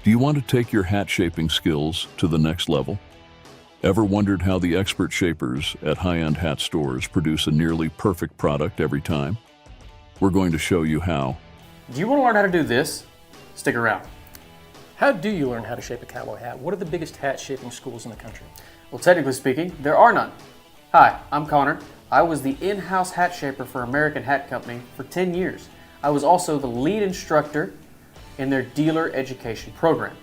Do you want to take your hat shaping skills to the next level? Ever wondered how the expert shapers at high-end hat stores produce a nearly perfect product every time? We're going to show you how. Do you want to learn how to do this? Stick around. How do you learn how to shape a cowboy hat? What are the biggest hat shaping schools in the country? Well, technically speaking, there are none. Hi, I'm Connor. I was the in-house hat shaper for American Hat Company for 10 years. I was also the lead instructor in their dealer education program.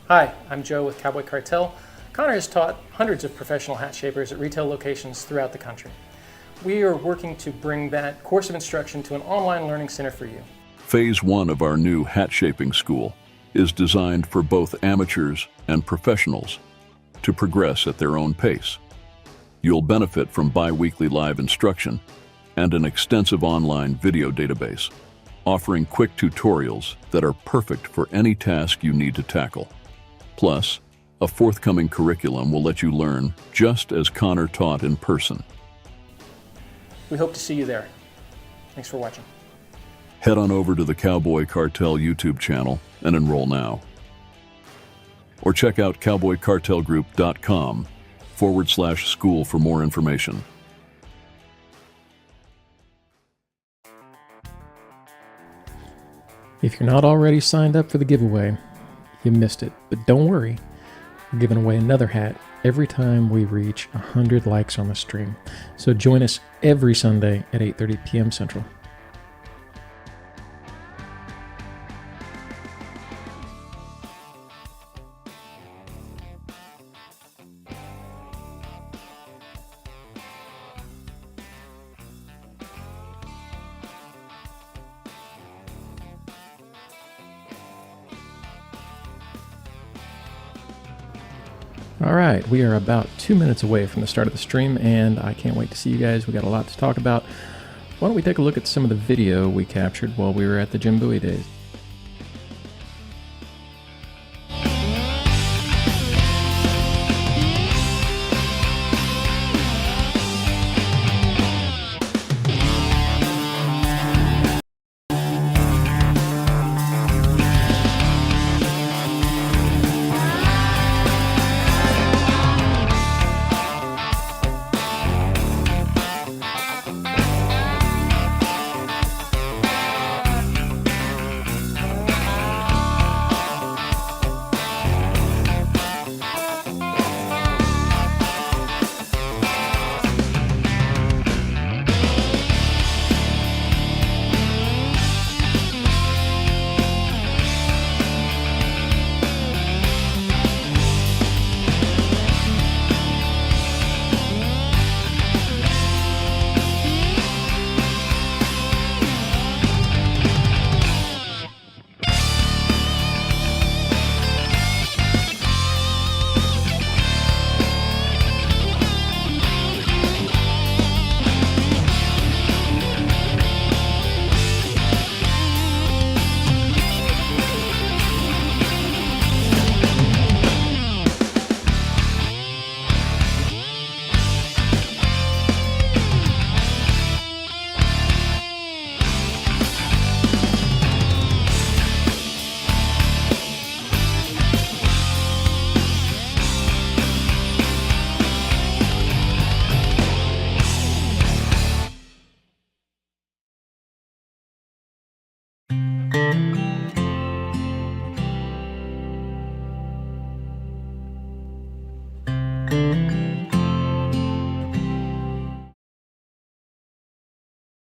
Hi, I'm Joe with Cowboy Cartel. Connor has taught hundreds of professional hat shapers at retail locations throughout the country. We are working to bring that course of instruction to an online learning center for you. Phase 1 of our new hat shaping school is designed for both amateurs and professionals to progress at their own pace. You'll benefit from bi-weekly live instruction and an extensive online video database, offering quick tutorials that are perfect for any task you need to tackle. Plus, a forthcoming curriculum will let you learn just as Connor taught in person. We hope to see you there. Thanks for watching. Head on over to the Cowboy Cartel YouTube channel and enroll now. Or check out cowboycartelgroup.com/school for more information. If you're not already signed up for the giveaway, you missed it. But don't worry, we're giving away another hat every time we reach 100 likes on the stream. So join us every Sunday at 8:30 p.m. Central. All right, we are about 2 minutes away from the start of the stream, and I can't wait to see you guys. We got a lot to talk about. Why don't we take a look at some of the video we captured while we were at the Jim Bowie days?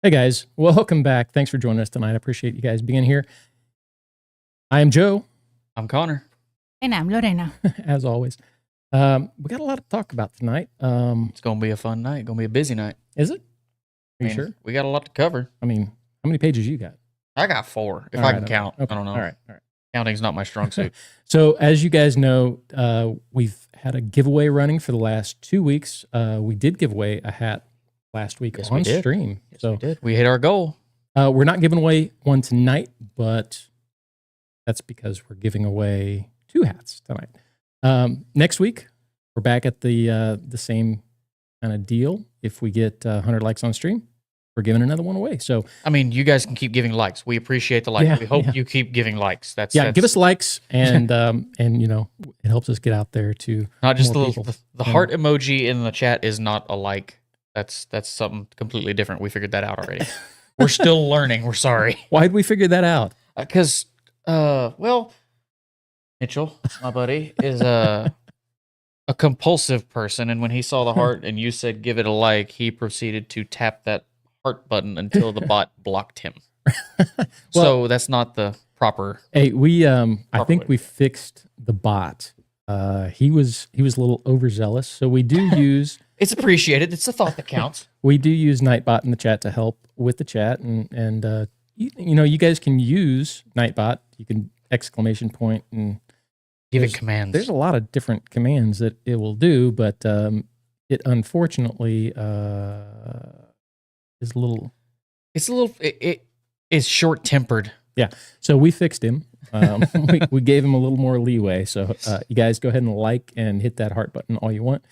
Hey guys, welcome back. Thanks for joining us tonight. I appreciate you guys being here. I am Joe. I'm Connor. And I'm Lorena. As always. We got a lot to talk about tonight. It's going to be a fun night. Going to be a busy night. Is it? Are you sure? We got a lot to cover. I mean, how many pages you got? I got 4, if All I right, can count. okay. I don't know. All right. Counting's not my strong suit. So as you guys know, we've had a giveaway running for the last 2 weeks. We did give away a hat last week on stream. Yes, we did. We hit our goal. We're not giving away one tonight, but that's because we're giving away 2 hats tonight. Next week, we're back at the same kind of deal. If we get 100 likes on stream, we're giving another one away. So I mean, you guys can keep giving likes. We appreciate the likes. Yeah, we hope yeah. you keep giving likes. That's give us likes, and and it helps us get out there to not just the more little, people. the heart emoji in the chat is not a like. That's something completely different. We figured that out already. We're still learning. We're sorry. Why'd we figure that out? Because, well, Mitchell, my buddy, is a compulsive person, and when he saw the heart and you said give it a like, he proceeded to tap that heart button until the bot blocked him. So that's not the proper. Hey, we I think way. we fixed the bot. He was a little overzealous, so we do use It's appreciated. It's the thought that counts. we do use Nightbot in the chat to help with the chat, and you guys can use Nightbot. You can exclamation point and Give it There's- commands. there's a lot of different commands that it will do, but it unfortunately is a little. It's a little. It is short tempered. So we fixed him. We gave him a little more leeway. So you guys go ahead and like and hit that heart button all you want.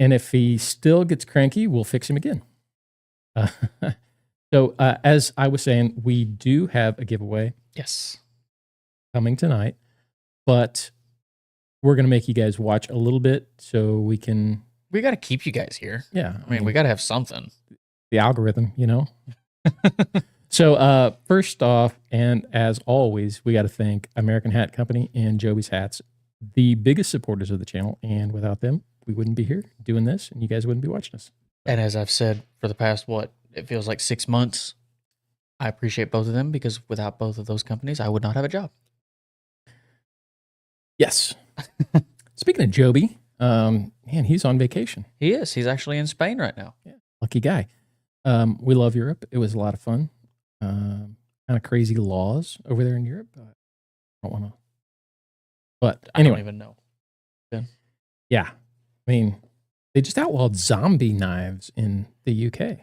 And if he still gets cranky, we'll fix him again. So as I was saying, we do have a giveaway Yes. coming tonight, but we're going to make you guys watch a little bit so we can, We got to keep you guys here. yeah. I mean, we got to have something. The algorithm, So first off, and as always, we got to thank American Hat Company and Joby's Hats, the biggest supporters of the channel. And without them, we wouldn't be here doing this, and you guys wouldn't be watching us. And as I've said for the past, it feels like 6 months, I appreciate both of them because without both of those companies, I would not have a job. Yes. Speaking of Joby, man, he's on vacation. He is. He's actually in Spain right now. Lucky guy. We love Europe. It was a lot of fun. Kind of crazy laws over there in Europe. I don't want to. But I anyway, don't even know. yeah. I mean, they just outlawed zombie knives in the UK.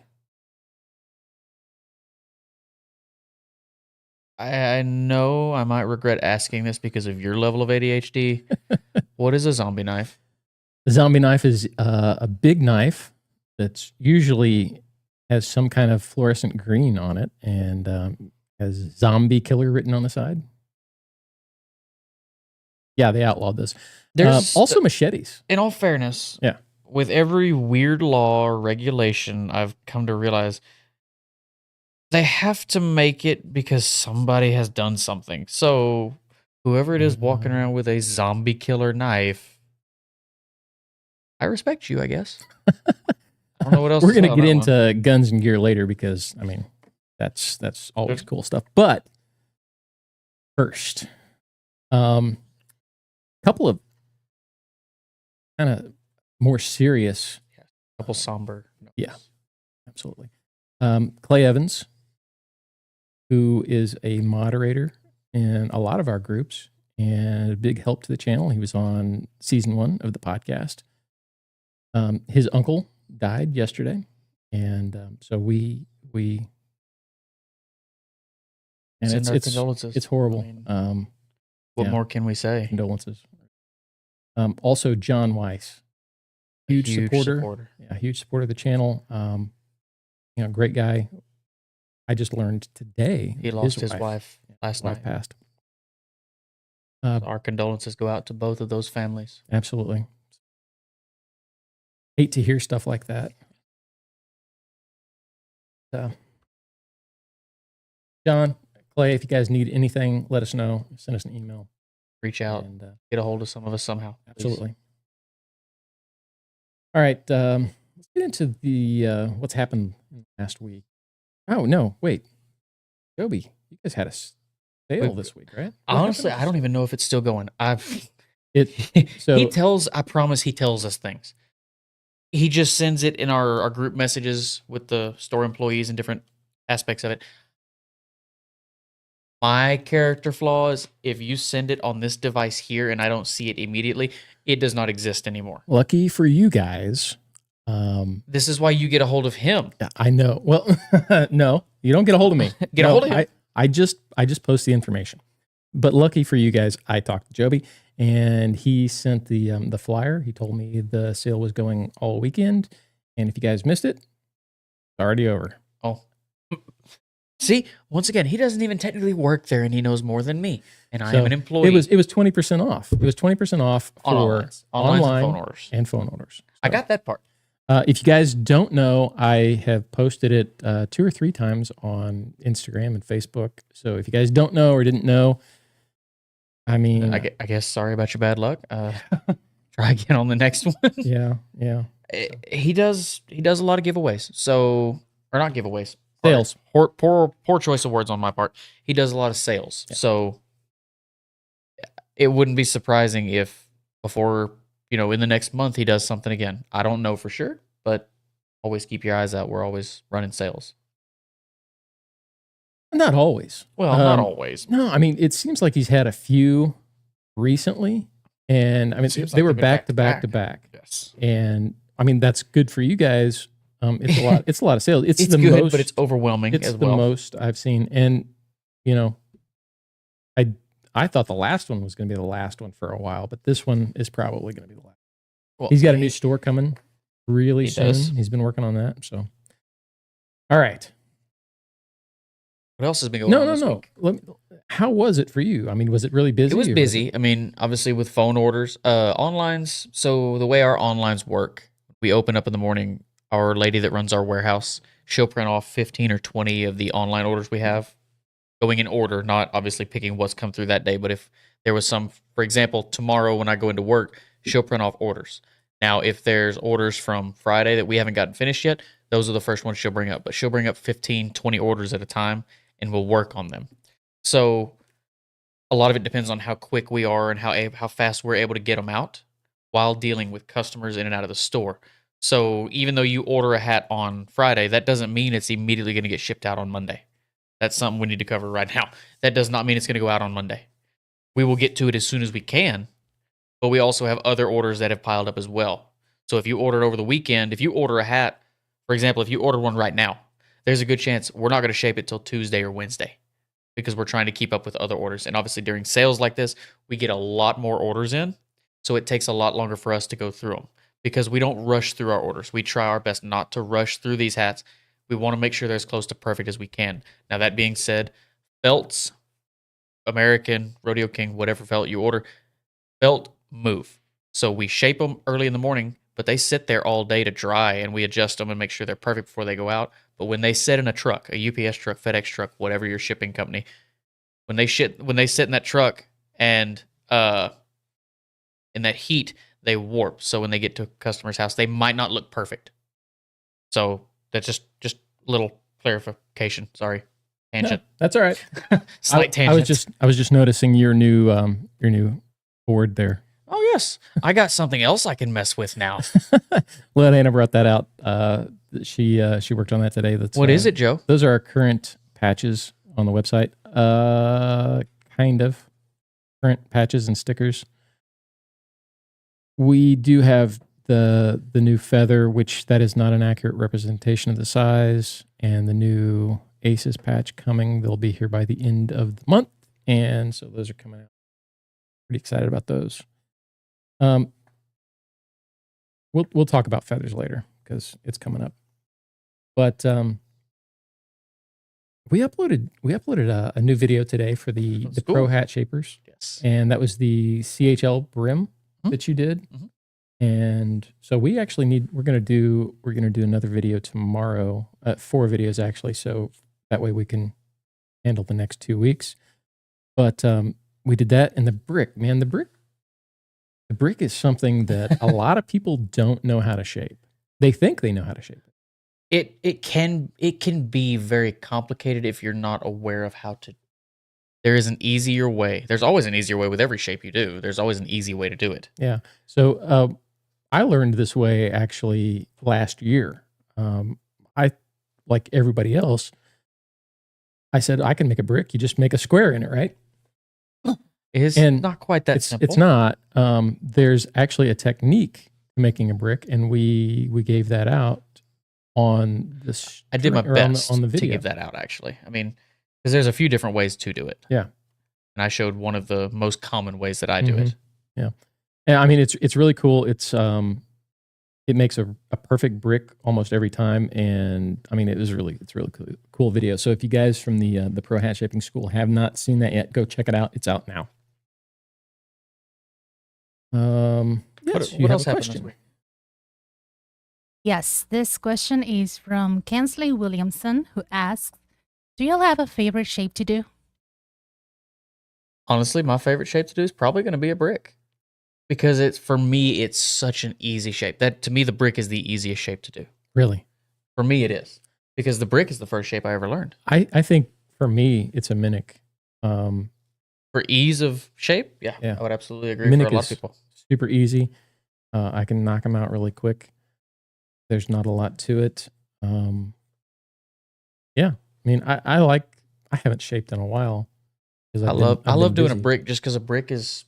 I know I might regret asking this because of your level of ADHD. What is a zombie knife? The zombie knife is a big knife that's usually has some kind of fluorescent green on it and has zombie killer written on the side. Yeah, they outlawed this. There's also machetes. in all fairness, Yeah. with every weird law or regulation, I've come to realize they have to make it because somebody has done something. So whoever it is walking around with a zombie killer knife, I respect you, I guess. I don't know what else. We're to going say to on get that one. into guns and gear later because, I mean, that's always cool stuff. But first, couple of kind of more serious. Couple somber. notes. Yeah. Absolutely. Clay Evans, who is a moderator in a lot of our groups and a big help to the channel. He was on season 1 of the podcast. His uncle died yesterday. And so we and Send our it's condolences. it's horrible. I mean, what yeah. more can we say? Condolences. Also John Weiss, huge supporter. Yeah, huge supporter of the channel. Great guy. I just learned today He lost his wife last wife night. passed. Our condolences go out to both of those families. Absolutely. Hate to hear stuff like that. John, Clay, if you guys need anything, let us know. Send us an email. Reach out, And, get a hold of some of us somehow. please. absolutely. All right. Let's get into the what's happened last week. Oh, no. Wait. Joby, you guys had a sale this week, right? What Honestly, happened? I don't even know if it's still going. So I promise he tells us things. He just sends it in our group messages with the store employees and different aspects of it. My character flaw is if you send it on this device here and I don't see it immediately, it does not exist anymore. lucky for you guys. This is why you get a hold of him. I know. Well, no, you don't get a hold of me. Get a hold of him. I just post the information. But lucky for you guys, I talked to Joby and he sent the flyer. He told me the sale was going all weekend, and if you guys missed it, it's already over. Oh. See, once again, he doesn't even technically work there, and he knows more than me. And I am an employee. It was 20% off. It was 20% off for online and phone orders. So, I got that part. if you guys don't know, I have posted it 2 or 3 times on Instagram and Facebook. So if you guys don't know or didn't know, I mean, I guess sorry about your bad luck. Try again on the next one. yeah. He does a lot of giveaways. So, or not giveaways. Sales. Poor choice of words on my part. He does a lot of sales. Yeah. So it wouldn't be surprising if before, in the next month he does something again. I don't know for sure, but always keep your eyes out. We're always running sales. Not always. Well, not always. No, I mean, it seems like he's had a few recently, and I mean, they were back to back. Yes. And I mean, that's good for you guys. It's a lot. It's a lot of sales. It's the good, most, but it's overwhelming it's as well. The most I've seen, and I thought the last one was going to be the last one for a while, but this one is probably going to be the last. Well, he's got a new store coming really soon. Does. He's been working on that. So, all right. What else has been going on this week? How was it for you? I mean, was it really busy? It was busy. I mean, obviously with phone orders, onlines. So the way our onlines work, we open up in the morning. Our lady that runs our warehouse, she'll print off 15 or 20 of the online orders we have, going in order, not obviously picking what's come through that day. But if there was some, for example, tomorrow when I go into work, she'll print off orders. Now, if there's orders from Friday that we haven't gotten finished yet, those are the first ones she'll bring up. But she'll bring up 15, 20 orders at a time, and we'll work on them. So a lot of it depends on how quick we are and how fast we're able to get them out while dealing with customers in and out of the store. So even though you order a hat on Friday, that doesn't mean it's immediately going to get shipped out on Monday. That's something we need to cover right now. That does not mean it's going to go out on Monday. We will get to it as soon as we can, but we also have other orders that have piled up as well. So if you ordered over the weekend, if you order a hat, for example, if you ordered one right now, there's a good chance we're not going to shape it till Tuesday or Wednesday because we're trying to keep up with other orders. And obviously during sales like this, we get a lot more orders in, so it takes a lot longer for us to go through them because we don't rush through our orders. We try our best not to rush through these hats. We want to make sure they're as close to perfect as we can. Now, that being said, belts, American, Rodeo King, whatever felt you order, belt move. So we shape them early in the morning, but they sit there all day to dry, and we adjust them and make sure they're perfect before they go out. But when they sit in a truck, a UPS truck, FedEx truck, whatever your shipping company, when they sit in that truck and in that heat, they warp. So when they get to a customer's house, they might not look perfect. So that's just a little clarification. Sorry, tangent. No, that's all right. Slight tangent. I was just noticing your new board there. Oh yes, I got something else I can mess with now. Well, Anna brought that out. She worked on that today. What is it, Joe? Those are our current patches on the website. Kind of current patches and stickers. We do have the new feather, which that is not an accurate representation of the size, and the new Aces patch coming. They'll be here by the end of the month, and so those are coming out. Pretty excited about those. We'll talk about feathers later because it's coming up. But we uploaded a new video today for the cool. Pro Hat Shapers. Yes, and that was the CHL brim that you did. Mm-hmm. And so we actually we're gonna do another video tomorrow, 4 videos actually, so that way we can handle the next 2 weeks. But we did that, and the brick is something that a lot of people don't know how to shape. They think they know how to shape it. It can be very complicated if you're not aware of how to. There is an easier way. There's always an easier way with every shape you do. There's always an easy way to do it. Yeah. So I learned this way actually last year. I, like everybody else, I said, I can make a brick. You just make a square in it, right? It's not quite that simple. It's not. There's actually a technique to making a brick, and we gave that out on this. I did my best on the video to give that out, actually. I mean, because there's a few different ways to do it. Yeah. And I showed one of the most common ways that I do it. Yeah. And I mean, it's really cool. It's it makes a perfect brick almost every time. And I mean, it's really cool video. So if you guys from the Pro Hat Shaping School have not seen that yet, go check it out. It's out now. Yes, What else happened this week? Yes, this question is from Kensley Williamson, who asks, do y'all have a favorite shape to do? Honestly, my favorite shape to do is probably going to be a brick. Because for me, it's such an easy shape. That to me, the brick is the easiest shape to do. Really? For me, it is. Because the brick is the first shape I ever learned. I think for me, it's a mimic. For ease of shape, yeah. I would absolutely agree mimic for a lot of people. Super easy. I can knock them out really quick. There's not a lot to it. Yeah. I mean, I haven't shaped in a while. I love doing a brick just because a brick it's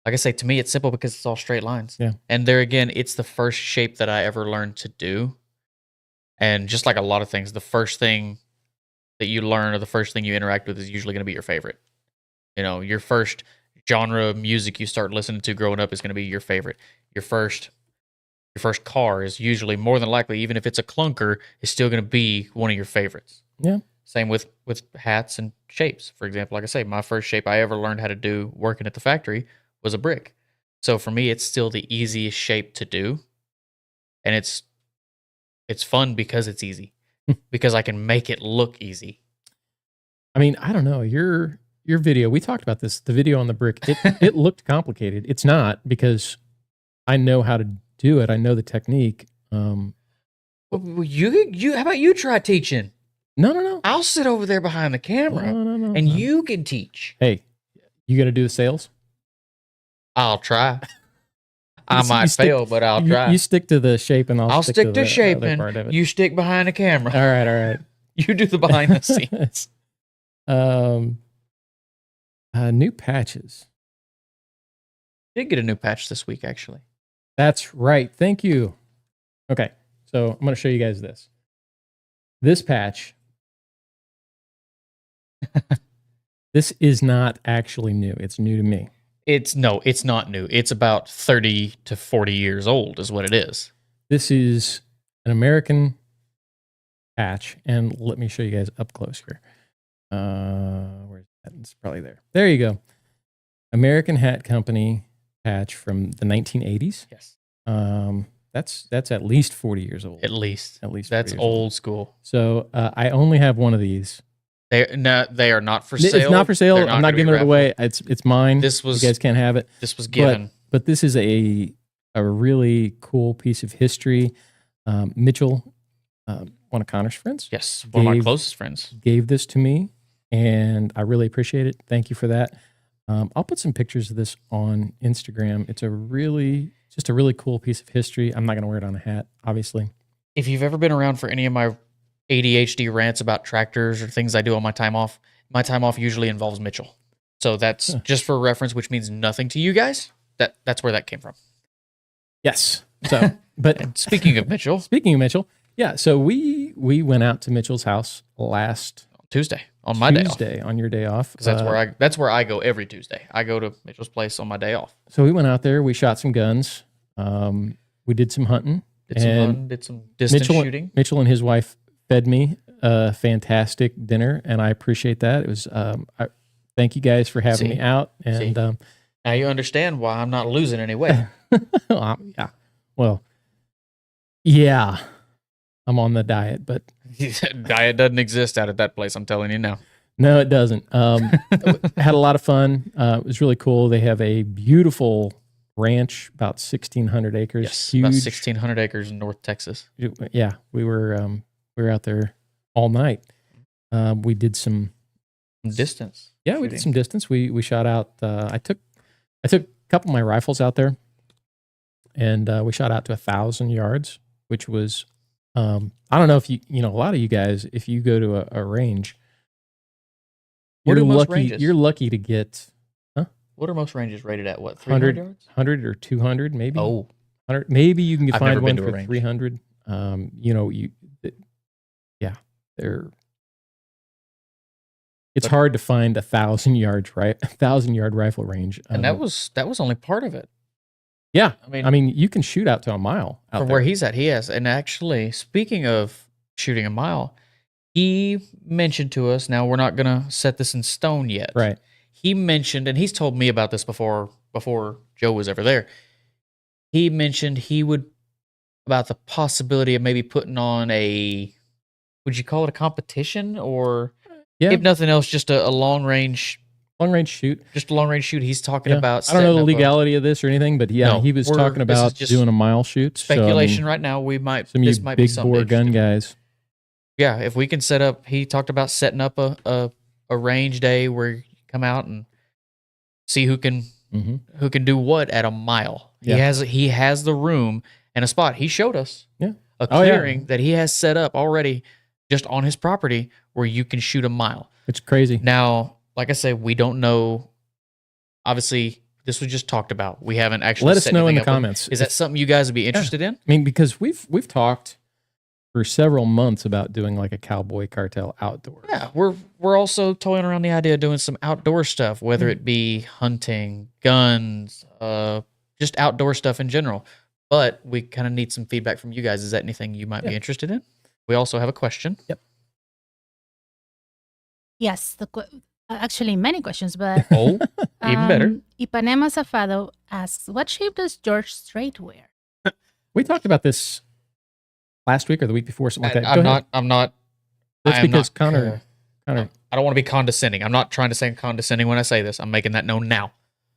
like I say, to me, it's simple because it's all straight lines. Yeah. And there again, it's the first shape that I ever learned to do. And just like a lot of things, the first thing that you learn or the first thing you interact with is usually going to be your favorite. You know, your first genre of music you start listening to growing up is going to be your favorite. Your first car is usually, more than likely, even if it's a clunker, is still going to be one of your favorites. Yeah. Same with hats and shapes. For example, like I say, my first shape I ever learned how to do working at the factory was a brick. So for me, it's still the easiest shape to do. And it's fun because it's easy. Because I can make it look easy. I mean, I don't know. Your video, we talked about this, the video on the brick, it looked complicated. It's not, because I know how to do it. I know the technique. Well, how about you try teaching? No. I'll sit over there behind the camera and you can teach. Hey, you going to do the sales? I'll try. I might fail, but I'll try. You stick to the shape and I'll stick to shaping. You stick behind the camera. All right. You do the behind the scenes. New patches. Did get a new patch this week, actually. That's right. Thank you. Okay, so I'm going to show you guys this. This patch. This is not actually new. It's new to me. It's not new. It's about 30 to 40 years old is what it is. This is an American patch, and let me show you guys up close here. Where's that? It's probably there. There you go. American Hat Company patch from the 1980s. Yes. That's at least 40 years old. At least. That's old school. So I only have one of these. They are not for sale. It's not for sale. I'm not giving it away. It's mine. You guys can't have it. This was given. But this is a really cool piece of history. Mitchell, one of Connor's friends. Yes, one of my closest friends. Gave this to me, and I really appreciate it. Thank you for that. I'll put some pictures of this on Instagram. It's just a really cool piece of history. I'm not going to wear it on a hat, obviously. If you've ever been around for any of my ADHD rants about tractors or things I do on my time off usually involves Mitchell. So that's just for reference, which means nothing to you guys. That's where that came from. Yes. So, but speaking of Mitchell, yeah. So we went out to Mitchell's house last Tuesday on my day off. On your day off, because that's where I go every Tuesday. I go to Mitchell's place on my day off. So we went out there. We shot some guns. We did some hunting. Did some distance shooting. Mitchell and his wife fed me a fantastic dinner, and I appreciate that. It was. Thank you guys for having me out. And now you understand why I'm not losing any weight. Yeah. Well, yeah. I'm on the diet, but diet doesn't exist out at that place. I'm telling you now. No, it doesn't. Had a lot of fun. It was really cool. They have a beautiful ranch, about 1,600 acres. Yes, huge. about 1,600 acres in North Texas. Yeah, we were out there all night. We did some distance. Yeah, we did some distance. We shot out. I took a couple of my rifles out there, and we shot out to 1,000 yards, which was. I don't know if a lot of you guys, if you go to a range, you're lucky to get. Huh? What are most ranges rated at? What, 300 yards? 100 or 200, maybe. Oh, 100. Maybe you can find one for 300. 300. It's hard to find 1,000 yard rifle range, and that was only part of it. Yeah. I I mean, you can shoot out to a mile out from there. where he's at, he has. And actually, speaking of shooting a mile, he mentioned to us, now we're not going to set this in stone yet. Right. He mentioned, and he's told me about this before Joe was ever there. He mentioned about the possibility of maybe putting on would you call it a competition, or if nothing else, just a long range shoot. Just a long range shoot. He's talking about. I don't know the legality of this or anything, but he was talking about doing a mile shoot. Speculation so, right now. We might. This might be something. Big bore gun guys. Yeah, if we can set up. He talked about setting up a range day where you come out and see who can do what at a mile. Yeah. He has the room and a spot. He showed us a clearing that he has set up already just on his property where you can shoot a mile. It's crazy. Now, like I say, we don't know. Obviously, this was just talked about. We haven't actually. Let us know in the comments. Is that something you guys would be interested in? I mean, because we've talked for several months about doing like a Cowboy Cartel outdoors. Yeah, we're also toying around the idea of doing some outdoor stuff, whether it be hunting, guns, just outdoor stuff in general. But we kind of need some feedback from you guys. Is that anything you might be interested in? We also have a question. Yep. Yes, actually many questions, but even better. Ipanema Zafado asks, what shape does George Strait wear? We talked about this last week or the week before, something like that. I'm not. That's because Connor. I don't want to be condescending. I'm not trying to sound condescending when I say this. I'm making that known now.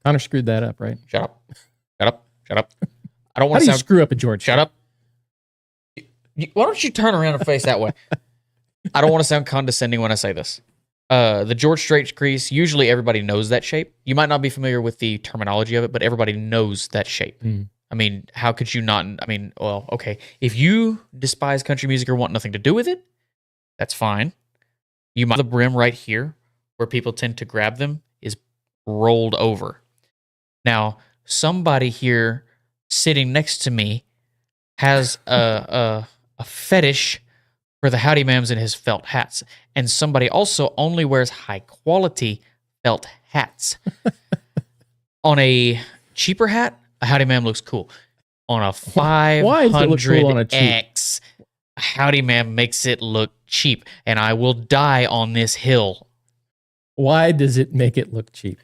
Connor screwed that up, right? Shut up. Shut up. Shut up. I don't want to sound. Screw up a George. Shut up. Why don't you turn around and face that way? I don't want to sound condescending when I say this. The George Strait crease, usually everybody knows that shape. You might not be familiar with the terminology of it, but everybody knows that shape. I mean, how could you not? I mean, well, okay. If you despise country music or want nothing to do with it, that's fine. You might the brim right here, where people tend to grab them, is rolled over. Now, somebody here sitting next to me has a fetish for the howdy mams in his felt hats, and somebody also only wears high quality felt hats. On a cheaper hat, a howdy mam looks cool. On a 500X, a howdy mam makes it look cheap, and I will die on this hill. Why does it make it look cheap?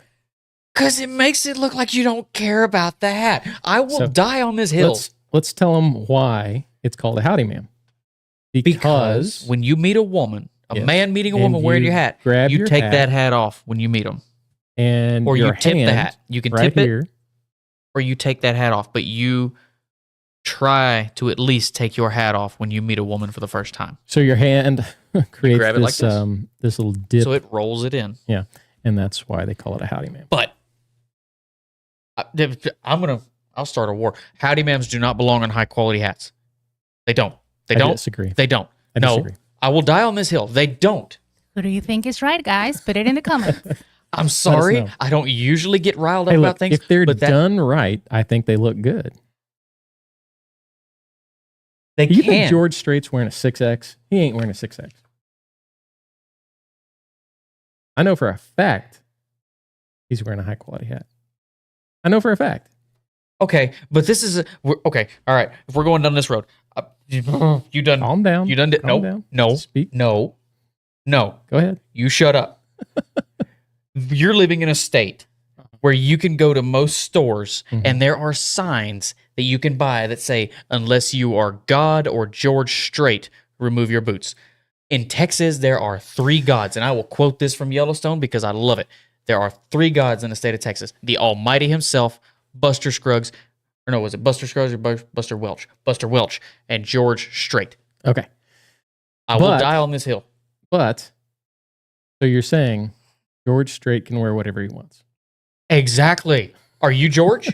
Because it makes it look like you don't care about the hat. I will die on this hill. Let's tell them why it's called a howdy ma'am. Because when you meet a woman, a man meeting a woman wearing your hat, you take that hat off when you meet them. Or you tip the hat. You can tip here. it, or you take that hat off, but you try to at least take your hat off when you meet a woman for the first time. So your hand creates grab it this, like this little dip. So it rolls it in. Yeah, and that's why they call it a howdy ma'am. But I'll start a war. Howdy ma'ams do not belong on high quality hats. They don't. I disagree. They don't. I disagree. I will die on this hill. They don't. Who do you think is right, guys? Put it in the comments. I'm sorry. I don't usually get riled up about things. If they're done right, I think they look good. You think George Strait's wearing a 6X? He ain't wearing a 6X. I know for a fact he's wearing a high quality hat. I know for a fact. Okay, but this is okay. All right, if we're going down this road, you done. Calm down. You done. No. Speak. No. Go ahead. You shut up. You're living in a state where you can go to most stores and there are signs that you can buy that say, unless you are God or George Strait, remove your boots. In Texas, there are 3 gods, and I will quote this from Yellowstone because I love it. There are 3 gods in the state of Texas. The Almighty himself, Buster Scruggs, or no, was it Buster Scruggs or Buster Welch? Buster Welch and George Strait. Okay. I will die on this hill. But, so you're saying George Strait can wear whatever he wants. Exactly. Are you George?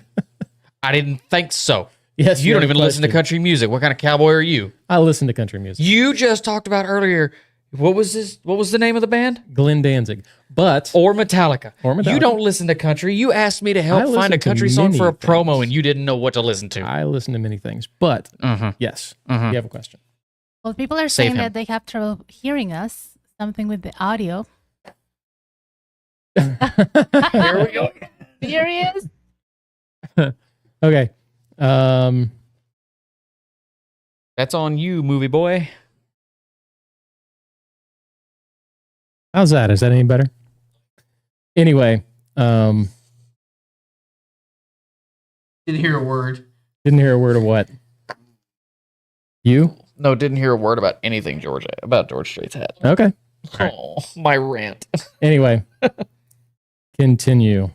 I didn't think so. Yes. You don't even listen to country music. What kind of cowboy are you? I listen to country music. You just talked about earlier. What was the name of the band? Glenn Danzig. Or Metallica. You don't listen to country. You asked me to help find a country song for a promo, and you didn't know what to listen to. I listen to many things, but yes, you have a question. Well, people are saying that they have trouble hearing us. Something with the audio. Here we go. Here he is. Okay. That's on you, movie boy. How's that? Is that any better? Anyway, Didn't hear a word. didn't hear a word of what? You? No, didn't hear a word about anything George Strait's hat. Okay. Oh, my rant. Anyway, continue.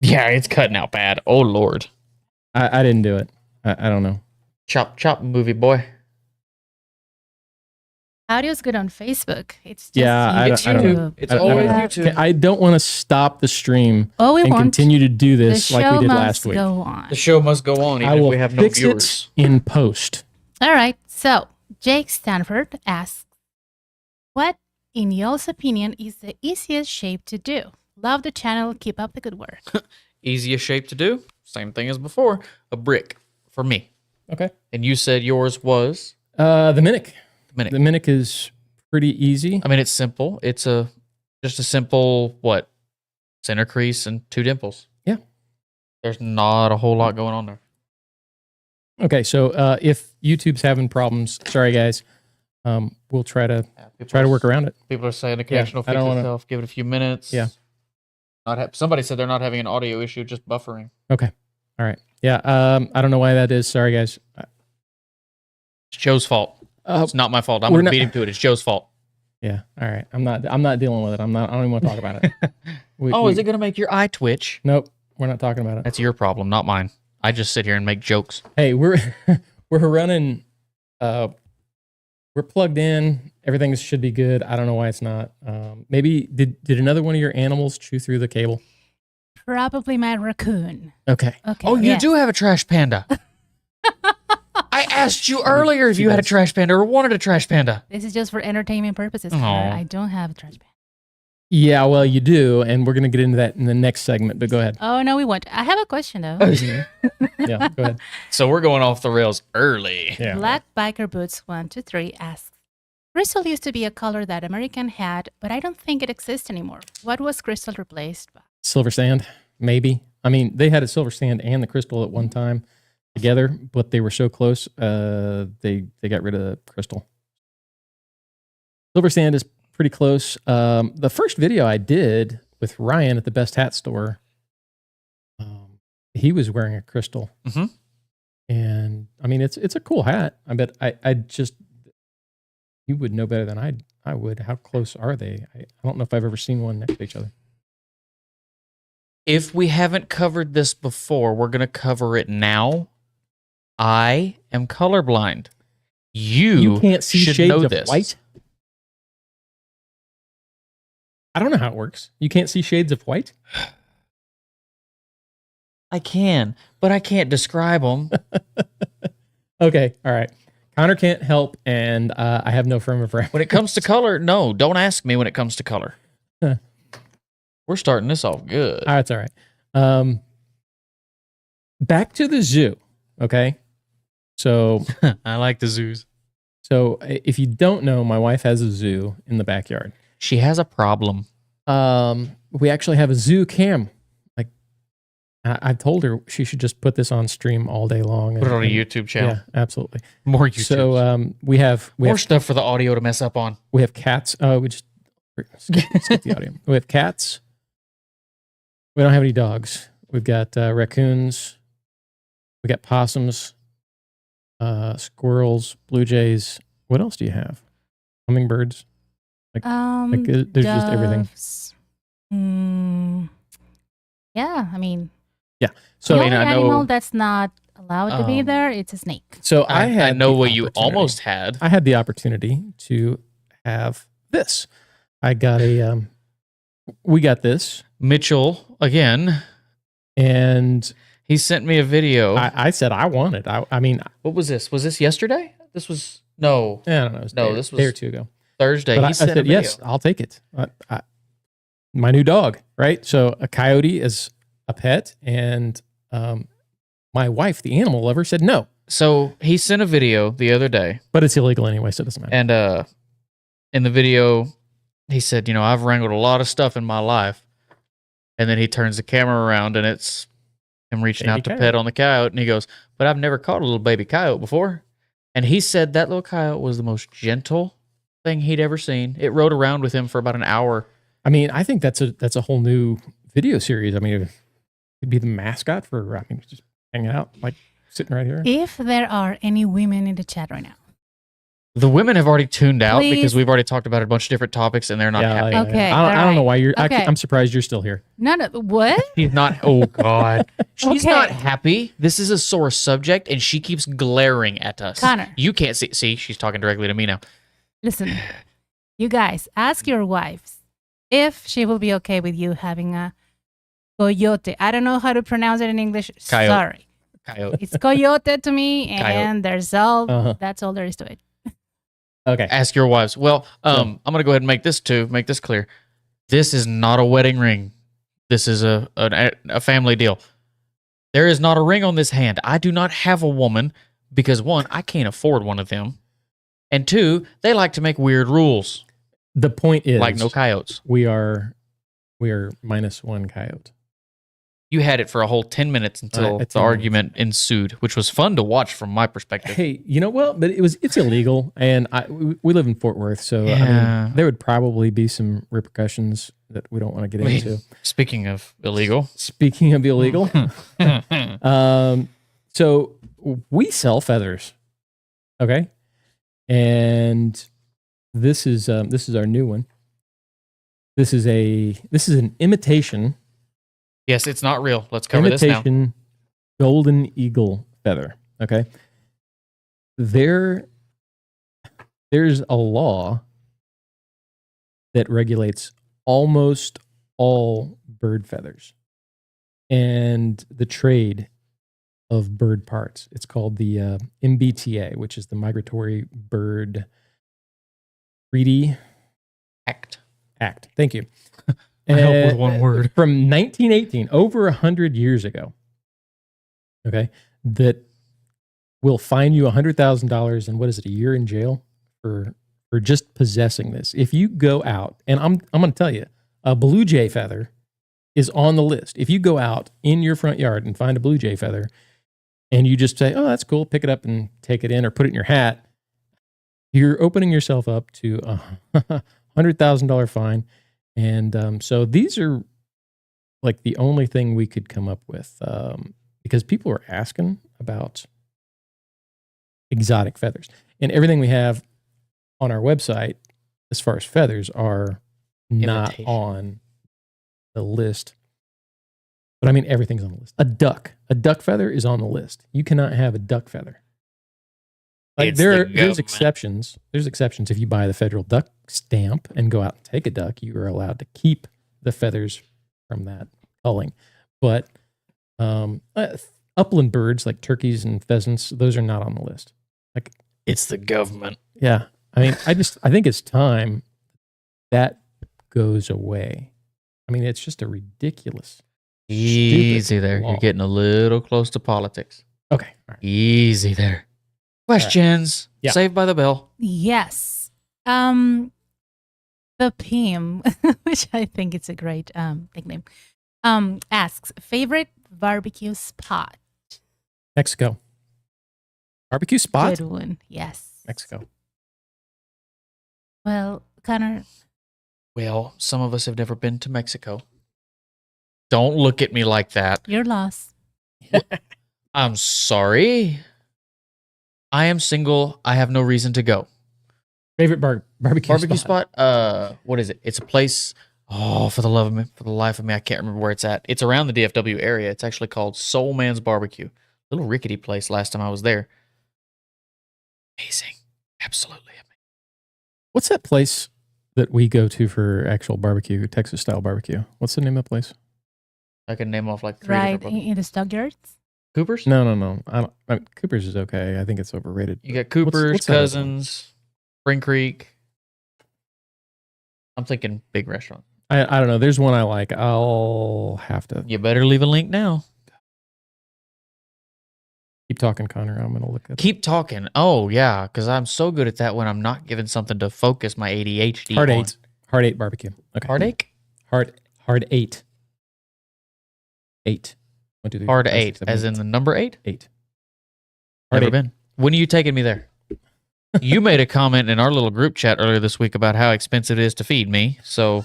Yeah, it's cutting out bad. Oh, Lord. I didn't do it. I don't know. Chop, chop, movie boy. Audio's good on Facebook. It's just Yeah, I It's don't- I don't- YouTube. It's I don't always know. YouTube. I don't want to stop the stream Oh, we and won't. continue to do The this like show we did must last week. go on. The show must go on, I even if will we have no fix viewers. it in post. All right. So Jake Stanford asks, "What, in y'all's opinion, is the easiest shape to do? Love the channel. Keep up the good work." Easiest shape to do? Same thing as before. A brick for me. Okay. And you said yours was? The Minic. Minute. The Minic is pretty easy. I mean, it's simple. It's just a simple, center crease and 2 dimples. Yeah. There's not a whole lot going on there. Okay, so if YouTube's having problems, sorry guys, we'll try to work around it. People are saying occasional I fix don't wanna- itself. Give it a few minutes. Yeah. Somebody said they're not having an audio issue, just buffering. Okay, all right. Yeah, I don't know why that is. Sorry guys. It's Joe's fault. It's not my fault. I'm we're gonna not- beat him to it. It's Joe's fault. Yeah, all right. I'm not dealing with it. I don't even want to talk about it. Is it gonna make your eye twitch? Nope, we're not talking about it. That's your problem, not mine. I just sit here and make jokes. Hey, we're running. We're plugged in. Everything should be good. I don't know why it's not. Maybe did another one of your animals chew through the cable? Probably my raccoon. Okay. Okay. Oh, you yes. do have a trash panda. I asked you earlier if you had a trash panda or wanted a trash panda. This is just for entertainment purposes. Aw. Connor. I don't have a trash pan. Yeah, well, you do, and we're gonna get into that in the next segment. But go ahead. Oh no, we won't. I have a question though. Yeah, go ahead. So we're going off the rails early. Yeah. Black Biker Boots 123 asks, "Crystal used to be a color that American had, but I don't think it exists anymore. What was crystal replaced by?" Silver sand, maybe. I mean, they had a silver sand and the crystal at one time together, but they were so close. They got rid of the crystal. Silver sand is pretty close. The first video I did with Ryan at the Best Hat Store, he was wearing a crystal, Mhm. and I mean, it's a cool hat. I bet I just you would know better than I would. How close are they? I don't know if I've ever seen one next to each other. If we haven't covered this before, we're going to cover it now. I am colorblind. You can't see should shades know of this. white. I don't know how it works. You can't see shades of white. I can, but I can't describe them. Okay, all right. Connor can't help, and I have no frame of reference. When it comes to color, no, don't ask me when it comes to color. Huh. We're starting this off good. That's all right. Back to the zoo. Okay, so I like the zoos. if you don't know, my wife has a zoo in the backyard. She has a problem. We actually have a zoo cam. Like I told her she should just put this on stream all day long. Put it on a YouTube channel. Yeah, absolutely. More YouTube. So we have More stuff for the audio to mess up on. we have cats. We just skip the audio. We have cats. We don't have any dogs. We've got raccoons. We got possums, squirrels, blue jays. What else do you have? Hummingbirds. There's just everything. doves. Yeah, I mean, So the I mean, only I know- animal that's not allowed to be there, it's a snake. So I know the what you opportunity. almost had. I had the opportunity to have this. I got a. We got this, Mitchell, again, and he sent me a video. I said I want it. I mean, What was this? Was this yesterday? This was, no, I don't know. It was No, a day, this day or was- two ago. Thursday. But He I sent a said, video. yes, I'll take it. My new dog, right? So a coyote is a pet, and my wife, the animal lover, said no, So he sent a video the other day, but it's illegal anyway, so it doesn't matter. and in the video, he said, I've wrangled a lot of stuff in my life. And then he turns the camera around, and it's him reaching Baby out to coyote. pet on the coyote, and he goes, "But I've never caught a little baby coyote before." And he said that little coyote was the most gentle thing he'd ever seen. It rode around with him for about an hour. I mean, I think that's a whole new video series. I mean, it'd be the mascot for, I mean, just hanging out, like sitting right here. If there are any women in the chat right now. The women have already tuned out Please. because we've already talked about a bunch of different topics, and they're not happy. Okay, I don't know why you're. Okay. I'm surprised you're still here. No, what? She's not. Oh God, she's Okay. not happy. This is a sore subject, and she keeps glaring at us. Connor. You can't see. See, she's talking directly to me now. Listen, you guys, ask your wives if she will be okay with you having a coyote. I don't know how to pronounce it in English. Coyote. Sorry. Coyote. It's coyote to me, and Coyote. there's all, Uh-huh. that's all there is to it. Okay. Ask your wives. Well, I'm gonna go ahead and make this clear. This is not a wedding ring. This is a family deal. There is not a ring on this hand. I do not have a woman because one, I can't afford one of them, and two, they like to make weird rules, The point is, like no coyotes. we are -1 coyote. You had it for a whole 10 minutes until It's the a- argument ensued, which was fun to watch from my perspective. Hey, you know what? But it's illegal, and we live in Fort Worth, so I Yeah. mean, there would probably be some repercussions that we don't want to get into. Speaking of illegal, Speaking of illegal, so we sell feathers, okay, and this is our new one. This is an imitation. yes, it's not real. Let's cover this now. Imitation golden eagle feather. Okay. There's a law that regulates almost all bird feathers and the trade of bird parts. It's called the MBTA, which is the Migratory Bird Treaty Act. Act. Thank you. I help with one word. From 1918, over 100 years ago, okay, that will fine you $100,000 and what is it, a year in jail for just possessing this. If you go out, and I'm going to tell you, a blue jay feather is on the list. If you go out in your front yard and find a blue jay feather and you just say, oh, that's cool, pick it up and take it in or put it in your hat, you're opening yourself up to a $100,000 fine. And so these are like the only thing we could come up with because people are asking about exotic feathers. And everything we have on our website as far as feathers are not Imitation. on the list. But I mean, everything's on the list. A duck feather is on the list. You cannot have a duck feather. Like It's the there's government. exceptions. There's exceptions. If you buy the federal duck stamp and go out and take a duck, you are allowed to keep the feathers from that culling. But upland birds like turkeys and pheasants, those are not on the list. Like, It's the government. yeah, I mean, I think it's time that goes away. I mean, it's just a ridiculous. Easy there. law. You're getting a little close to politics. Okay, all right. Easy there. Questions. Yeah. Saved by the bell. Yes. The Pim, which I think it's a great nickname, asks, favorite barbecue spot? Mexico. Barbecue spot? Good one. Yes. Mexico. Well, Connor, Well, some of us have never been to Mexico. Don't look at me like that. your loss. I'm sorry. I am single. I have no reason to go. Favorite barbecue Spot? What is it? It's a place. Oh, for the life of me, I can't remember where it's at. It's around the DFW area. It's actually called Soul Man's Barbecue. Little rickety place last time I was there. Amazing. Absolutely amazing. What's that place that we go to for actual barbecue, Texas style barbecue? What's the name of the place? I can name off like three Right different in the stockyards? Cooper's? No. Cooper's is okay. I think it's overrated. You got Cooper's, what's that other one? Cousins, Spring Creek. I'm thinking big restaurant. I don't know. There's one I like. I'll have to You better leave a link now. keep talking, Connor. I'm going to look at Keep talking. Oh, yeah, because I'm so good at that when I'm not given something to focus my ADHD Hard on. Eight. Hard Eight barbecue. Okay. Heartache? Hard Eight. 8. 1, 2, 3, Hard 4, 5, 8, 6, 7, as in the number 8? 8. Hard Never 8. been. When are you taking me there? You made a comment in our little group chat earlier this week about how expensive it is to feed me. So,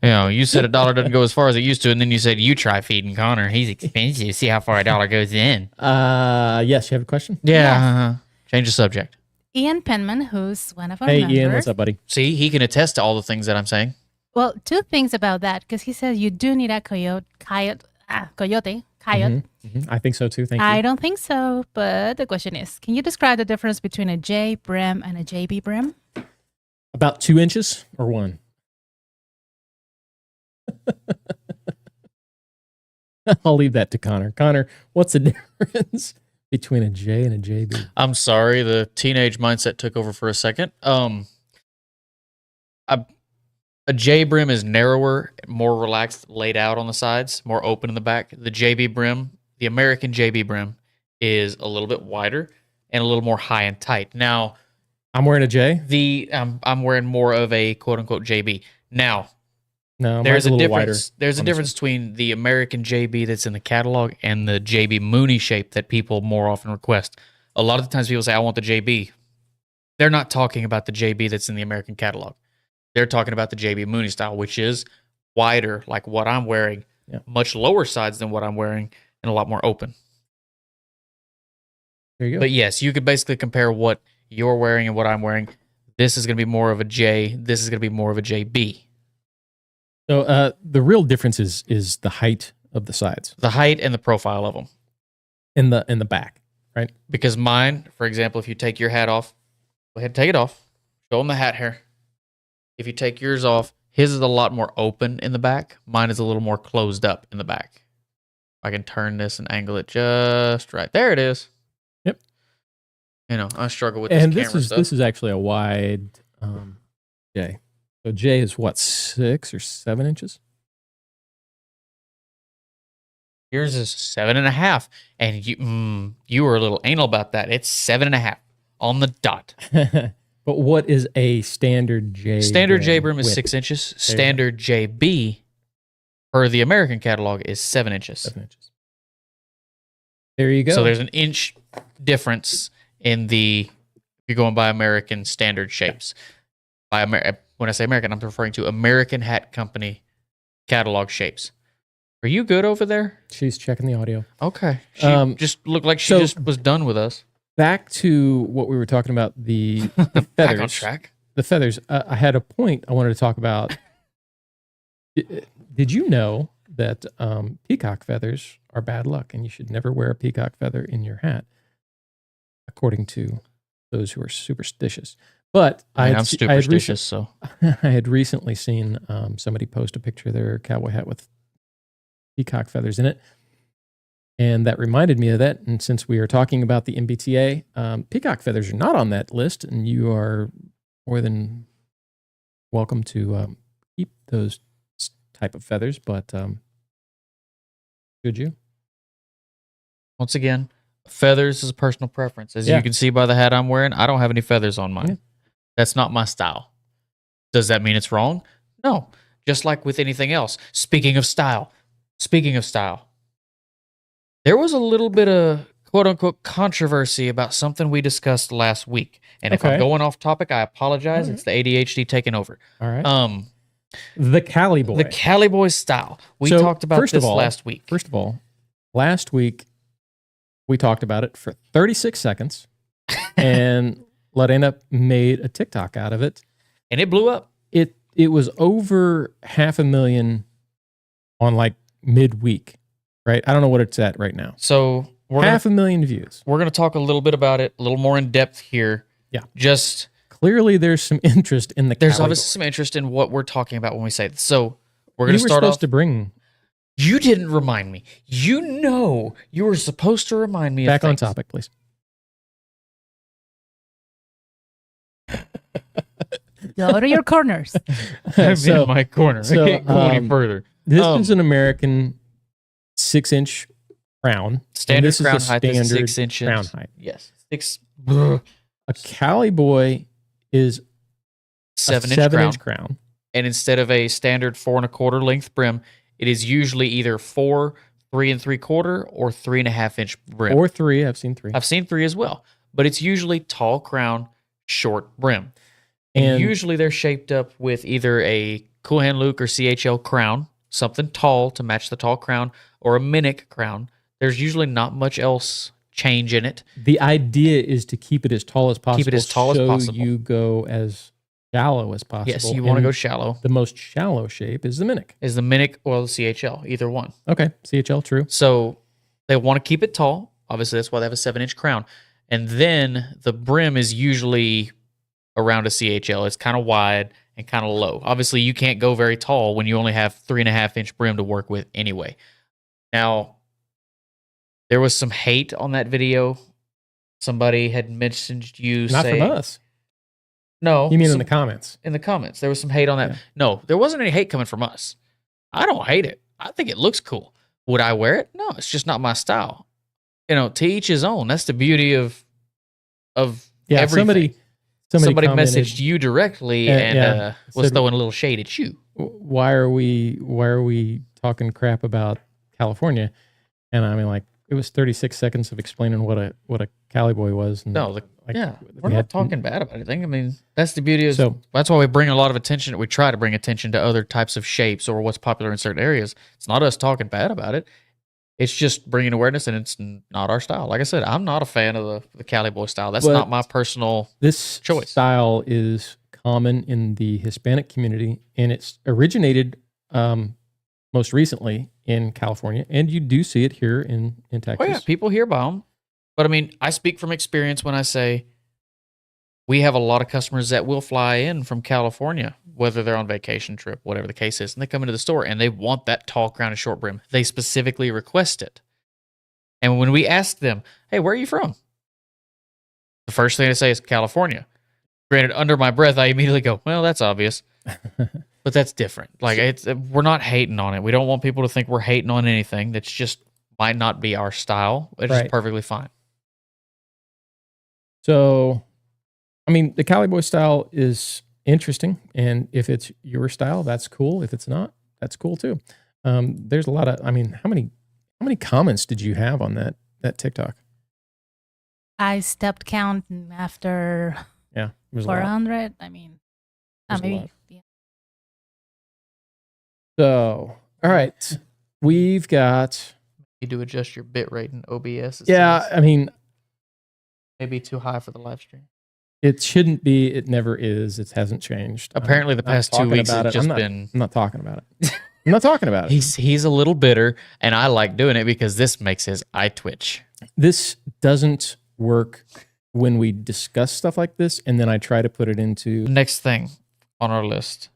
you said $1 doesn't go as far as it used to, and then you said you try feeding Connor. He's expensive. See how far $1 goes in. Yes, you have a question? Yeah. Change the subject. Ian Penman, who's one of our Hey, members. Ian, what's up, buddy? See, he can attest to all the things that I'm saying. Well, 2 things about that, because he says you do need a coyote. I think so too. Thank you. I don't think so, but the question is, can you describe the difference between a J brim and a JB brim? About 2 inches or 1? I'll leave that to Connor. Connor, what's the difference between a J and a JB? I'm sorry, the teenage mindset took over for a second. A J brim is narrower, more relaxed, laid out on the sides, more open in the back. The JB brim, the American JB brim, is a little bit wider and a little more high and tight. Now, I'm wearing a J. I'm wearing more of a quote unquote JB. Now, No, there's mine's a little difference. wider There's a on this difference between the American JB that's in the catalog and the JB Mooney shape that people more often request. A lot of the times people say, I want the JB. They're not talking about the JB that's in the American catalog. They're talking about the JB Mooney style, which is wider, like what I'm wearing, much lower sides than what I'm wearing, and a lot more open. There you go. But yes, you could basically compare what you're wearing and what I'm wearing. This is going to be more of a J. This is going to be more of a JB. So the real difference is the height of the sides, The height and the profile of them. in the back, right? Because mine, for example, if you take your hat off, go ahead and take it off. Show them the hat hair. If you take yours off, his is a lot more open in the back. Mine is a little more closed up in the back. I can turn this and angle it just right. There it is. Yep. I struggle with And this camera stuff. this is actually a wide J. So J is what, 6 or 7 inches? Yours is 7.5, and you were a little anal about that. It's 7.5 on the dot. But what is a standard J? Standard J brim is width? 6 inches. Standard JB, per the American catalog, is 7 inches. 7 inches. There you go. So there's an inch difference in if you're going by American standard shapes. When I say American, I'm referring to American Hat Company catalog shapes. Are you good over there? She's checking the audio. Okay. She just looked like she just was done with us. Back to what we were talking about, the feathers. Back on track. The feathers. I had a point I wanted to talk about. Did you know that peacock feathers are bad luck, and you should never wear a peacock feather in your hat, according to those who are superstitious? But I'm superstitious, so I had recently seen somebody post a picture of their cowboy hat with peacock feathers in it. And that reminded me of that. And since we are talking about the MBTA, peacock feathers are not on that list, and you are more than welcome to keep those type of feathers. But should you? Once again, feathers is a personal preference. As you can see by the hat I'm wearing, I don't have any feathers on mine. Yeah. That's not my style. Does that mean it's wrong? No. Just like with anything else. Speaking of style, there was a little bit of quote-unquote controversy about something we discussed last week. And if I'm going off topic, I apologize. It's the ADHD taking over. All right. The Cali boy. The Cali boy style. We talked about this last week. First of all, last week we talked about it for 36 seconds, and Lorena made a TikTok out of it. And it blew up. It was over 500,000 on like midweek, right? I don't know what it's at right now. So we're 500,000 views. We're going to talk a little bit about it, a little more in depth here. Yeah. Just clearly there's some interest in the There's obviously some interest in what we're talking about when we say this. So we're going to start off. To bring. You didn't remind me. You were supposed to remind me. Back on topic, please. Go to your corners. I'm in my corner. I can't go any further. This is an American 6-inch crown. Standard crown height is 6 inches. Crown height. Yes. A Cali boy is 7-inch crown. And instead of a standard 4 1/4 length brim, it is usually either 4, 3 3/4 or 3.5-inch brim. Or 3. I've seen 3. I've seen 3 as well, but it's usually tall crown, short brim. And usually they're shaped up with either a Cool Hand Luke or CHL crown, something tall to match the tall crown, or a Minic crown. There's usually not much else change in it. The idea is to keep it as tall as possible. Keep it as tall as possible. You go as shallow as possible. Yes, you want to go shallow. The most shallow shape is the Minic. Is the Minic or the CHL, either one. Okay, CHL, true. So they want to keep it tall. Obviously, that's why they have a 7-inch crown. And then the brim is usually around a CHL. It's kind of wide and kind of low. Obviously, you can't go very tall when you only have 3.5-inch brim to work with anyway. Now, there was some hate on that video. Somebody had mentioned you Not from us. No. You mean in the comments? In the comments. There was some hate on that. Yeah. No, there wasn't any hate coming from us. I don't hate it. I think it looks cool. Would I wear it? No, it's just not my style. You know, to each his own. That's the beauty of everything. Somebody messaged you directly and was throwing a little shade at you. Why are we talking crap about California? And I mean, like, it was 36 seconds of explaining what a Cali boy was. And we're not talking bad about anything. I mean, that's the beauty of that's why we bring a lot of attention. We try to bring attention to other types of shapes or what's popular in certain areas. It's not us talking bad about it. It's just bringing awareness, and it's not our style. Like I said, I'm not a fan of the Cali boy style. That's not my personal choice. This style is common in the Hispanic community, and it's originated most recently in California, and you do see it here in Texas. Oh yeah, people hear about them. But I mean, I speak from experience when I say we have a lot of customers that will fly in from California, whether they're on vacation trip, whatever the case is, and they come into the store and they want that tall crown and short brim. They specifically request it. And when we ask them, hey, where are you from? The first thing they say is California. Granted, under my breath, I immediately go, well, that's obvious. But that's different. Like, we're not hating on it. We don't want people to think we're hating on anything. That's just might not be our style. It's just perfectly fine. So, I mean, the Cali boy style is interesting, and if it's your style, that's cool. If it's not, that's cool too. There's a lot of, I mean, how many comments did you have on that TikTok? I stopped counting after it was 400. I mean, maybe. Yeah. So, all right, we've got. You do adjust your bit rate in OBS. I mean, maybe too high for the live stream. It shouldn't be. It never is. It hasn't changed. Apparently, the past 2 weeks has just been. I'm not talking about it. I'm not talking about it. He's a little bitter, and I like doing it because this makes his eye twitch. This doesn't work when we discuss stuff like this, and then I try to put it into next thing on our list,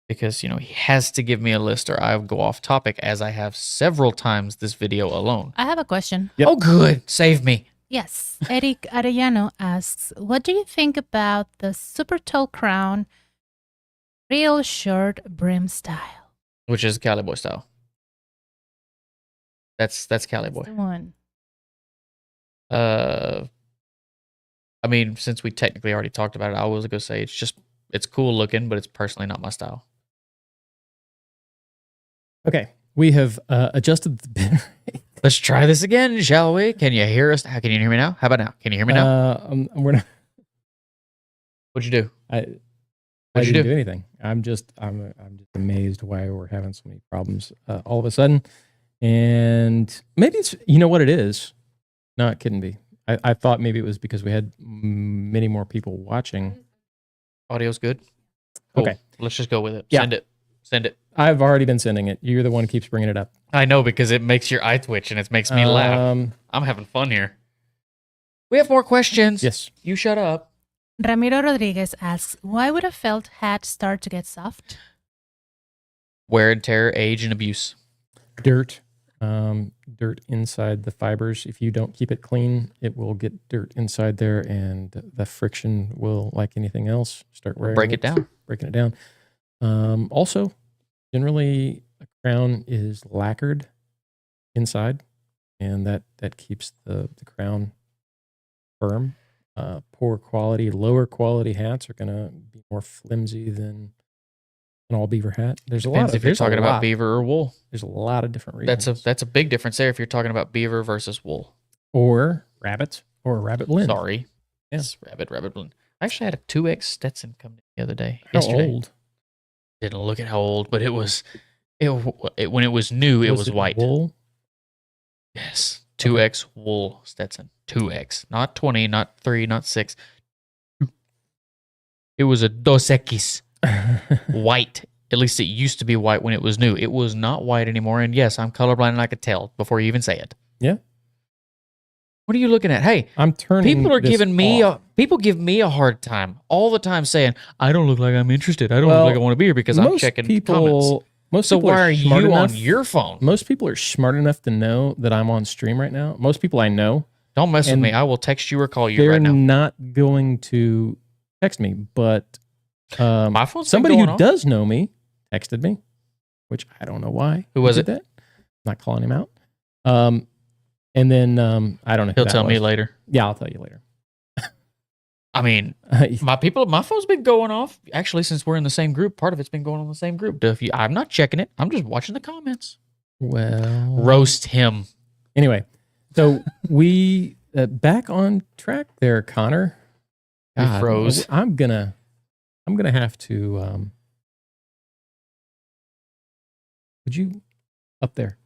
because he has to give me a list, or I go off topic, as I have several times this video alone. I have a question. Yep. Oh, good. Save me. Yes. Eric Arellano asks, what do you think about the super tall crown, real short brim style? Which is Cali boy style. That's Cali boy. That's the one. I mean, since we technically already talked about it, I was going to say it's cool looking, but it's personally not my style. Okay. We have adjusted the bit rate. Let's try this again, shall we? Can you hear us? Can you hear me now? How about now? Can you hear me now? We're not. What'd you do? I didn't do anything. I'm just amazed why we're having so many problems all of a sudden. And maybe it's, what it is? No, it couldn't be. I thought maybe it was because we had many more people watching. Audio's good? Cool. Okay. Let's just go with it. Yeah. Send it. I've already been sending it. You're the one who keeps bringing it up. I know, because it makes your eye twitch and it makes me laugh. I'm having fun here. We have more questions. Yes. You shut up. Ramiro Rodriguez asks, why would a felt hat start to get soft? Wear and tear, age, and abuse. Dirt inside the fibers. If you don't keep it clean, it will get dirt inside there, and the friction will, like anything else, start wearing breaking it down. Also, generally, a crown is lacquered inside, and that keeps the crown firm. Poor quality, lower quality hats are going to be more flimsy than an all beaver hat. There's Depends if you're talking about beaver or wool. There's a lot of different reasons. That's a big difference there if you're talking about beaver versus wool. Or rabbit or rabbit blend. Sorry. Yeah. Yes, rabbit blend. I actually had a 2X Stetson come in the other day. How yesterday. old? Didn't look at how old, but when it was new, it was white. Wool? Yes. 2X wool Stetson. 2X. Not 20, not 3, not 6. It was a 2X. White. At least it used to be white when it was new. It was not white anymore. And yes, I'm colorblind and I could tell before you even say it. Yeah. What are you looking at? Hey, I'm turning. People give me a hard time all the time saying, I don't look like I'm interested. I don't look like I want to be here because I'm checking comments. So why are you on your phone? Most people are smart enough to know that I'm on stream right now. Most people I know. Don't mess with me. I will text you or call you right now. They're not going to text me, but my phone's somebody who does know me texted me, which I don't know why. Who was it? That. Not calling him out. And then I don't know. He'll tell me later. Yeah, I'll tell you later. I mean, my phone's been going off. Actually, since we're in the same group, part of it's been going on the same group. I'm not checking it. I'm just watching the comments. Well, roast him. Anyway, so we back on track there, Connor. You froze. I'm gonna have to. Would you up there?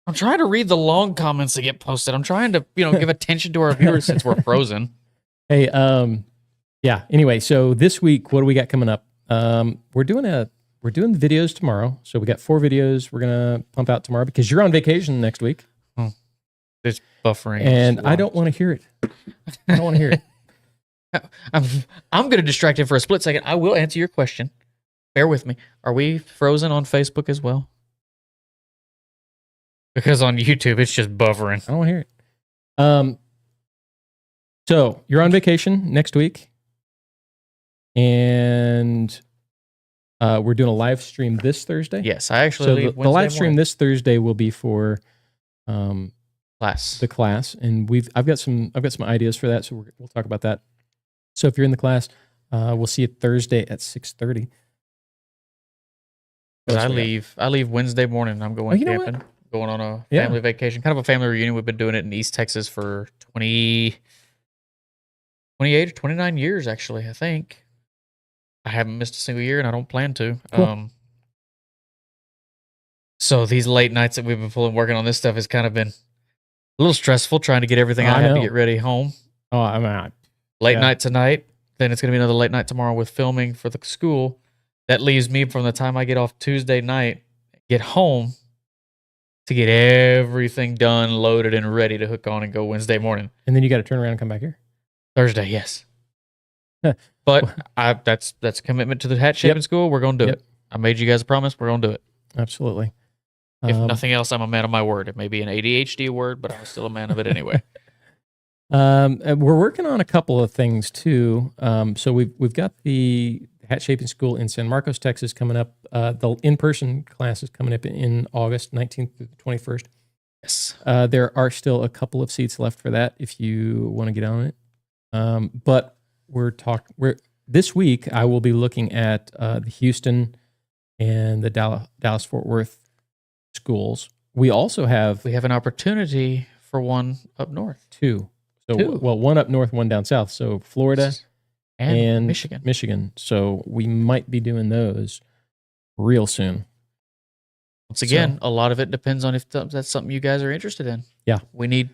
I'm trying to read the long comments that get posted. I'm trying to, give attention to our viewers since we're frozen. Hey, yeah. Anyway, so this week, what do we got coming up? We're doing videos tomorrow. So we got 4 videos we're gonna pump out tomorrow because you're on vacation next week. It's buffering, and I don't want to hear it. I don't want to hear it. I'm going to distract him for a split second. I will answer your question. Bear with me. Are we frozen on Facebook as well? Because on YouTube, it's just buffering. I don't want to hear it. So you're on vacation next week, and we're doing a live stream this Thursday. Yes, I actually leave the live stream this Thursday will be for class. The class, and I've got some ideas for that, so we'll talk about that. So if you're in the class, we'll see you Thursday at 6:30. I leave Wednesday morning. I'm going camping. Going on a family vacation, kind of a family reunion. We've been doing it in East Texas for 28 or 29 years, actually, I think. I haven't missed a single year, and I don't plan to. Cool. So these late nights that we've been working on this stuff has kind of been a little stressful, trying to get everything I have to get ready home. Oh, I'm out. Late night tonight. Then it's going to be another late night tomorrow with filming for the school. That leaves me from the time I get off Tuesday night, get home, to get everything done, loaded, and ready to hook on and go Wednesday morning. And then you got to turn around and come back here? Thursday, yes. But that's a commitment to the hat shaping school. We're going to do it. I made you guys a promise. We're going to do it. Absolutely. If nothing else, I'm a man of my word. It may be an ADHD word, but I'm still a man of it anyway. We're working on a couple of things too. So we've got the hat shaping school in San Marcos, Texas coming up. The in-person class is coming up in August 19th through the 21st. Yes. There are still a couple of seats left for that if you want to get on it. But this week I will be looking at the Houston and the Dallas-Fort Worth schools. We also have an opportunity for one up north. Two. Well, one up north, one down south. So Florida and Michigan. So we might be doing those real soon. Once again, a lot of it depends on if that's something you guys are interested in. Yeah. We need